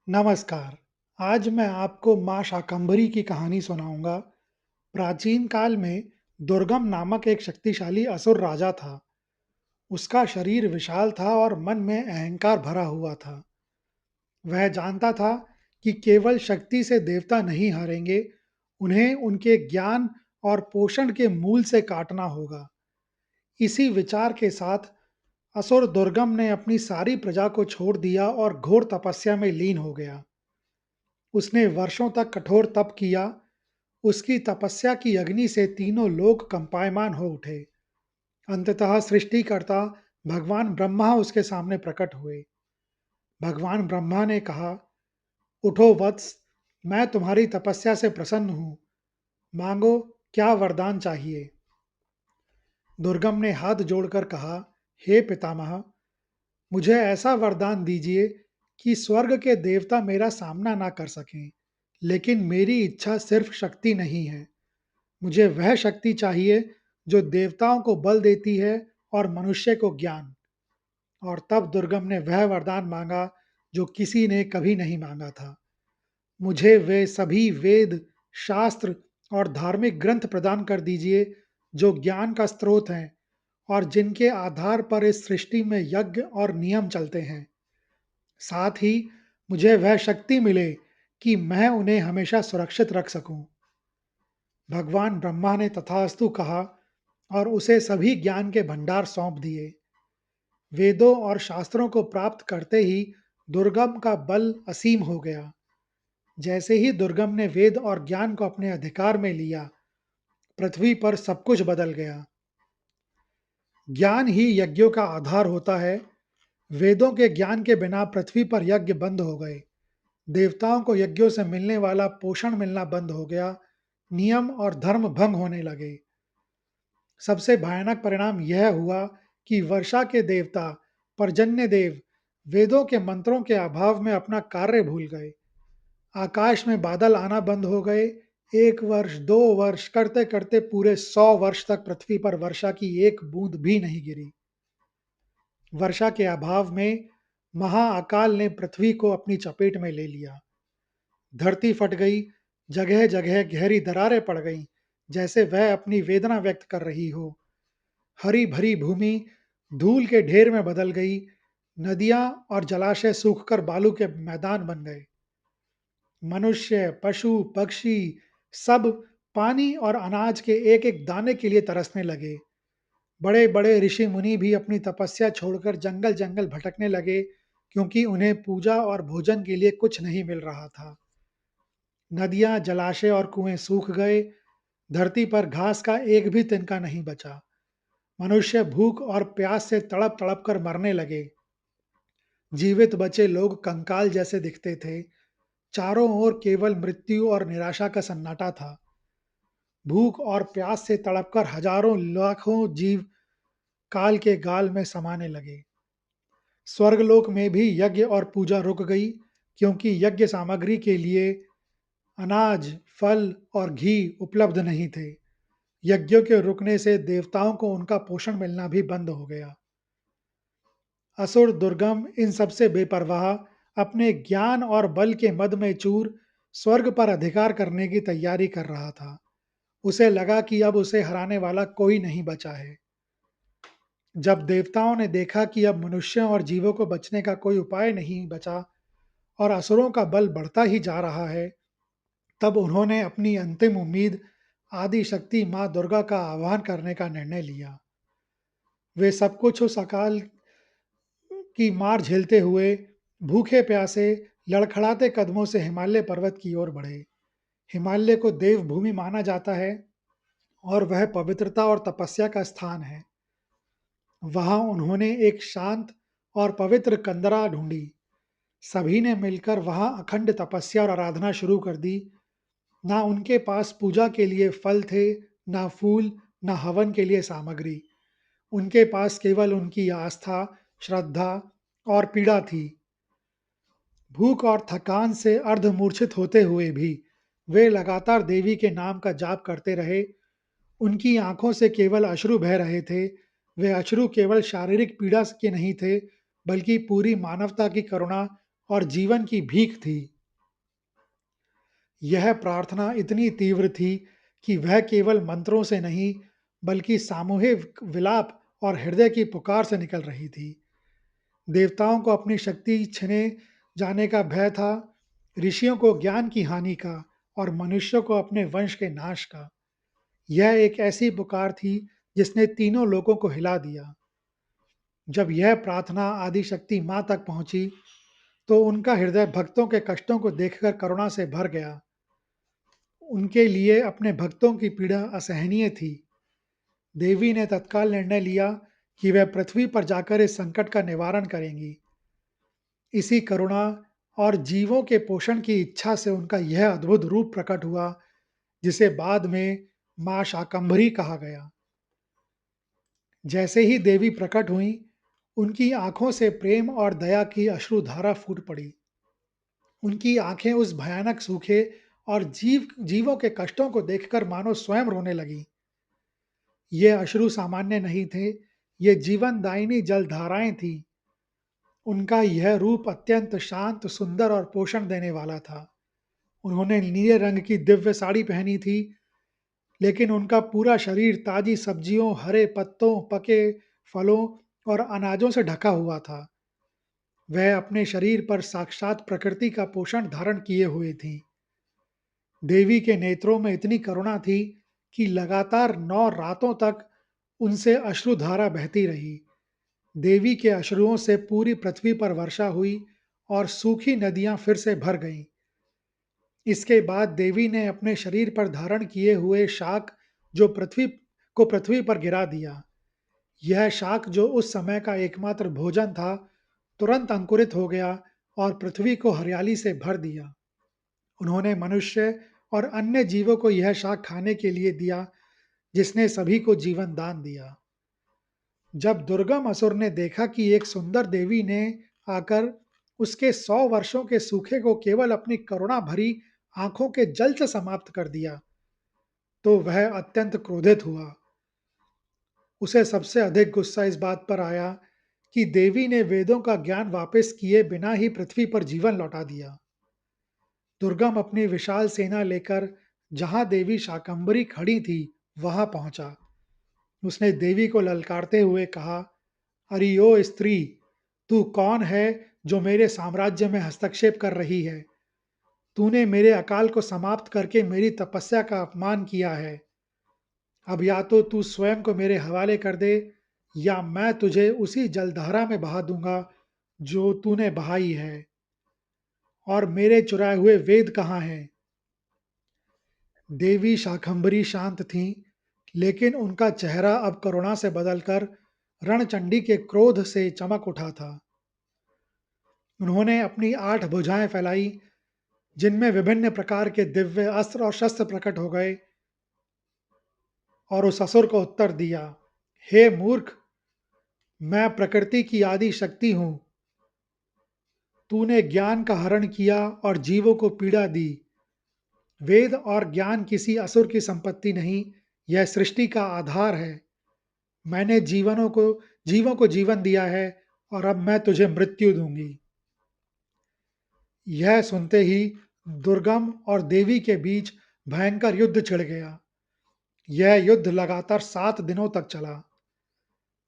नमस्कार। आज मैं आपको माँ शाकंभरी की कहानी सुनाऊंगा। प्राचीन काल में दुर्गम नामक एक शक्तिशाली असुर राजा था। उसका शरीर विशाल था और मन में अहंकार भरा हुआ था। वह जानता था कि केवल शक्ति से देवता नहीं हारेंगे, उन्हें उनके ज्ञान और पोषण के मूल से काटना होगा। इसी विचार के साथ असुर दुर्गम ने अपनी सारी प्रजा को छोड़ दिया और घोर तपस्या में लीन हो गया। उसने वर्षों तक कठोर तप किया। उसकी तपस्या की अग्नि से तीनों लोक कंपायमान हो उठे। अंततः सृष्टिकर्ता भगवान ब्रह्मा उसके सामने प्रकट हुए। भगवान ब्रह्मा ने कहा, उठो वत्स, मैं तुम्हारी तपस्या से प्रसन्न हूँ। मांगो, क्या वरदान चाहिए। दुर्गम ने हाथ जोड़कर कहा, हे पितामह, मुझे ऐसा वरदान दीजिए कि स्वर्ग के देवता मेरा सामना ना कर सकें। लेकिन मेरी इच्छा सिर्फ शक्ति नहीं है। मुझे वह शक्ति चाहिए जो देवताओं को बल देती है और मनुष्य को ज्ञान। और तब दुर्गम ने वह वरदान मांगा जो किसी ने कभी नहीं मांगा था। मुझे वे सभी वेद, शास्त्र और धार्मिक ग्रंथ प्रदान कर दीजिए जो ज्ञान का स्रोत हैं और जिनके आधार पर इस सृष्टि में यज्ञ और नियम चलते हैं। साथ ही मुझे वह शक्ति मिले कि मैं उन्हें हमेशा सुरक्षित रख सकूं। भगवान ब्रह्मा ने तथास्तु कहा और उसे सभी ज्ञान के भंडार सौंप दिए। वेदों और शास्त्रों को प्राप्त करते ही दुर्गम का बल असीम हो गया। जैसे ही दुर्गम ने वेद और ज्ञान को अपने अधिकार में लिया, पृथ्वी पर सब कुछ बदल गया। ज्ञान ही यज्ञों का आधार होता है। वेदों के ज्ञान के बिना पृथ्वी पर यज्ञ बंद हो गए। देवताओं को यज्ञों से मिलने वाला पोषण मिलना बंद हो गया। नियम और धर्म भंग होने लगे। सबसे भयानक परिणाम यह हुआ कि वर्षा के देवता पर्जन्य देव वेदों के मंत्रों के अभाव में अपना कार्य भूल गए। आकाश में बादल आना बंद हो गए। एक वर्ष, 2 वर्ष करते करते पूरे 100 वर्ष तक पृथ्वी पर वर्षा की एक बूंद भी नहीं गिरी। वर्षा के अभाव में महाअकाल ने पृथ्वी को अपनी चपेट में ले लिया। धरती फट गई। जगह जगह गहरी दरारें पड़ गईं, जैसे वह अपनी वेदना व्यक्त कर रही हो। हरी भरी भूमि धूल के ढेर में बदल गई। नदियां और जलाशय सूखकर बालू के मैदान बन गए। मनुष्य, पशु, पक्षी सब पानी और अनाज के एक एक दाने के लिए तरसने लगे। बड़े बड़े ऋषि मुनि भी अपनी तपस्या छोड़कर जंगल जंगल भटकने लगे, क्योंकि उन्हें पूजा और भोजन के लिए कुछ नहीं मिल रहा था। नदियां, जलाशय और कुएं सूख गए। धरती पर घास का एक भी तिनका नहीं बचा। मनुष्य भूख और प्यास से तड़प तड़प कर मरने लगे। जीवित बचे लोग कंकाल जैसे दिखते थे। चारों ओर केवल मृत्यु और निराशा का सन्नाटा था। भूख और प्यास से तड़पकर हजारों लाखों जीव काल के गाल में समाने लगे। स्वर्गलोक में भी यज्ञ और पूजा रुक गई, क्योंकि यज्ञ सामग्री के लिए अनाज, फल और घी उपलब्ध नहीं थे। यज्ञों के रुकने से देवताओं को उनका पोषण मिलना भी बंद हो गया। असुर दुर्गम इन सबसे बेपरवाह अपने ज्ञान और बल के मद में चूर स्वर्ग पर अधिकार करने की तैयारी कर रहा था। उसे लगा कि अब उसे हराने वाला कोई नहीं बचा है। जब देवताओं ने देखा कि अब मनुष्यों और जीवों को बचने का कोई उपाय नहीं बचा और असुरों का बल बढ़ता ही जा रहा है, तब उन्होंने अपनी अंतिम उम्मीद आदि शक्ति माँ दुर्गा का आह्वान करने का निर्णय लिया। वे सब कुछ उस अकाल की मार झेलते हुए भूखे प्यासे लड़खड़ाते कदमों से हिमालय पर्वत की ओर बढ़े। हिमालय को देवभूमि माना जाता है और वह पवित्रता और तपस्या का स्थान है। वहां उन्होंने एक शांत और पवित्र कंदरा ढूंढी। सभी ने मिलकर वहां अखंड तपस्या और आराधना शुरू कर दी। ना उनके पास पूजा के लिए फल थे, ना फूल, ना हवन के लिए सामग्री। उनके पास केवल उनकी आस्था, श्रद्धा और पीड़ा थी। भूख और थकान से अर्धमूर्छित होते हुए भी वे लगातार देवी के नाम का जाप करते रहे। उनकी आंखों से केवल अश्रु बह रहे थे। वे अश्रु केवल शारीरिक पीड़ा के नहीं थे, बल्कि पूरी मानवता की करुणा और जीवन की भीख थी। यह प्रार्थना इतनी तीव्र थी कि वह केवल मंत्रों से नहीं, बल्कि सामूहिक विलाप और हृदय की पुकार से निकल रही थी। देवताओं को अपनी शक्ति छिने जाने का भय था, ऋषियों को ज्ञान की हानि का और मनुष्यों को अपने वंश के नाश का। यह एक ऐसी पुकार थी जिसने तीनों लोगों को हिला दिया। जब यह प्रार्थना आदि शक्ति माँ तक पहुंची, तो उनका हृदय भक्तों के कष्टों को देखकर करुणा से भर गया। उनके लिए अपने भक्तों की पीड़ा असहनीय थी। देवी ने तत्काल निर्णय लिया कि वह पृथ्वी पर जाकर इस संकट का निवारण करेंगी। इसी करुणा और जीवों के पोषण की इच्छा से उनका यह अद्भुत रूप प्रकट हुआ, जिसे बाद में मां शाकंभरी कहा गया। जैसे ही देवी प्रकट हुईं, उनकी आंखों से प्रेम और दया की अश्रुधारा फूट पड़ी। उनकी आंखें उस भयानक सूखे और जीवों के कष्टों को देखकर मानो स्वयं रोने लगीं। ये अश्रु सामान्य नहीं थे, ये जीवनदायिनी जलधाराएं थीं। उनका यह रूप अत्यंत शांत, सुंदर और पोषण देने वाला था। उन्होंने नीले रंग की दिव्य साड़ी पहनी थी, लेकिन उनका पूरा शरीर ताजी सब्जियों, हरे पत्तों, पके फलों और अनाजों से ढका हुआ था। वह अपने शरीर पर साक्षात प्रकृति का पोषण धारण किए हुए थीं। देवी के नेत्रों में इतनी करुणा थी कि लगातार 9 रातों तक उनसे अश्रुधारा बहती रही। देवी के अश्रुओं से पूरी पृथ्वी पर वर्षा हुई और सूखी नदियां फिर से भर गईं। इसके बाद देवी ने अपने शरीर पर धारण किए हुए शाक जो पृथ्वी पर गिरा दिया। यह शाक, जो उस समय का एकमात्र भोजन था, तुरंत अंकुरित हो गया और पृथ्वी को हरियाली से भर दिया। उन्होंने मनुष्य और अन्य जीवों को यह शाक खाने के लिए दिया, जिसने सभी को जीवन दान दिया। जब दुर्गम असुर ने देखा कि एक सुंदर देवी ने आकर उसके 100 वर्षों के सूखे को केवल अपनी करुणा भरी आंखों के जल से समाप्त कर दिया, तो वह अत्यंत क्रोधित हुआ। उसे सबसे अधिक गुस्सा इस बात पर आया कि देवी ने वेदों का ज्ञान वापस किए बिना ही पृथ्वी पर जीवन लौटा दिया। दुर्गम अपनी विशाल सेना लेकर जहां देवी शाकंभरी खड़ी थी, वहां पहुंचा। उसने देवी को ललकारते हुए कहा, अरे ओ स्त्री, तू कौन है जो मेरे साम्राज्य में हस्तक्षेप कर रही है? तूने मेरे अकाल को समाप्त करके मेरी तपस्या का अपमान किया है। अब या तो तू स्वयं को मेरे हवाले कर दे, या मैं तुझे उसी जलधारा में बहा दूंगा जो तूने बहाई है। और मेरे चुराए हुए वेद कहाँ हैं? देवी शाकंभरी शांत थीं, लेकिन उनका चेहरा अब करुणा से बदलकर रणचंडी के क्रोध से चमक उठा था। उन्होंने अपनी 8 भुजाएं फैलाई, जिनमें विभिन्न प्रकार के दिव्य अस्त्र और शस्त्र प्रकट हो गए, और उस असुर को उत्तर दिया, हे मूर्ख, मैं प्रकृति की आदि शक्ति हूं। तूने ज्ञान का हरण किया और जीवों को पीड़ा दी। वेद और ज्ञान किसी असुर की संपत्ति नहीं, यह सृष्टि का आधार है। मैंने जीवों को जीवन दिया है, और अब मैं तुझे मृत्यु दूंगी। यह सुनते ही दुर्गम और देवी के बीच भयंकर युद्ध छिड़ गया। यह युद्ध लगातार 7 दिनों तक चला।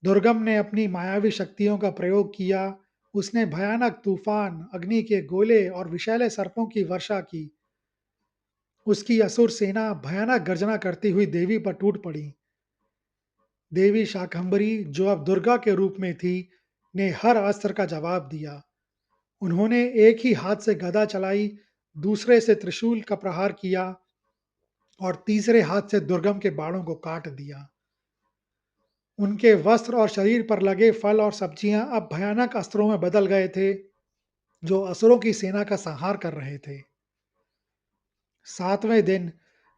दुर्गम ने अपनी मायावी शक्तियों का प्रयोग किया। उसने भयानक तूफान, अग्नि के गोले और विषैले सर्पों की वर्षा की। उसकी असुर सेना भयानक गर्जना करती हुई देवी पर टूट पड़ी। देवी शाकंभरी, जो अब दुर्गा के रूप में थी, ने हर अस्त्र का जवाब दिया। उन्होंने एक ही हाथ से गदा चलाई, दूसरे से त्रिशूल का प्रहार किया और तीसरे हाथ से दुर्गम के बाणों को काट दिया। उनके वस्त्र और शरीर पर लगे फल और सब्जियां अब भयानक अस्त्रों में बदल गए थे, जो असुरों की सेना का संहार कर रहे थे। 7वें दिन,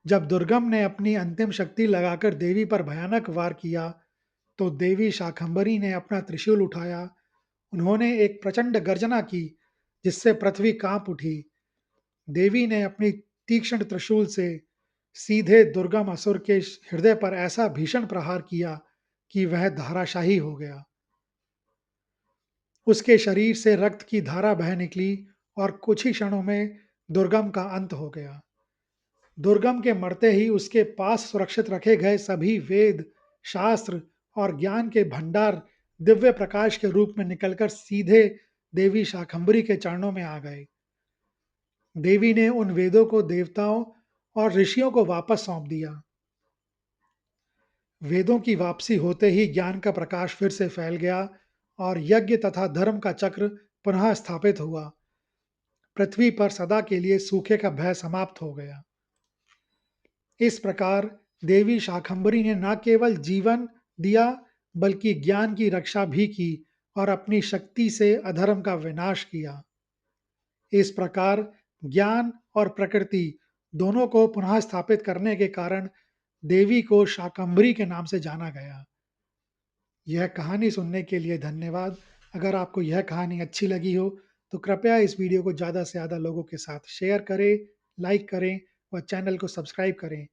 जब दुर्गम ने अपनी अंतिम शक्ति लगाकर देवी पर भयानक वार किया, तो देवी शाकंभरी ने अपना त्रिशूल उठाया। उन्होंने एक प्रचंड गर्जना की, जिससे पृथ्वी कांप उठी। देवी ने अपनी तीक्ष्ण त्रिशूल से सीधे दुर्गम असुर के हृदय पर ऐसा भीषण प्रहार किया कि वह धराशायी हो गया। उसके शरीर से रक्त की धारा बह निकली और कुछ ही क्षणों में दुर्गम का अंत हो गया। दुर्गम के मरते ही उसके पास सुरक्षित रखे गए सभी वेद, शास्त्र और ज्ञान के भंडार दिव्य प्रकाश के रूप में निकलकर सीधे देवी शाकंभरी के चरणों में आ गए। देवी ने उन वेदों को देवताओं और ऋषियों को वापस सौंप दिया। वेदों की वापसी होते ही ज्ञान का प्रकाश फिर से फैल गया और यज्ञ तथा धर्म का चक्र पुनः स्थापित हुआ। पृथ्वी पर सदा के लिए सूखे का भय समाप्त हो गया। इस प्रकार देवी शाकंभरी ने न केवल जीवन दिया बल्कि ज्ञान की रक्षा भी की और अपनी शक्ति से अधर्म का विनाश किया। इस प्रकार ज्ञान और प्रकृति दोनों को पुनः स्थापित करने के कारण देवी को शाकंभरी के नाम से जाना गया। यह कहानी सुनने के लिए धन्यवाद। अगर आपको यह कहानी अच्छी लगी हो तो कृपया इस वीडियो को ज़्यादा से ज़्यादा लोगों के साथ शेयर करें, लाइक करें और चैनल को सब्सक्राइब करें।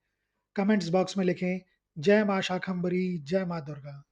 कमेंट्स बॉक्स में लिखें जय माँ शाकंभरी, जय माँ दुर्गा।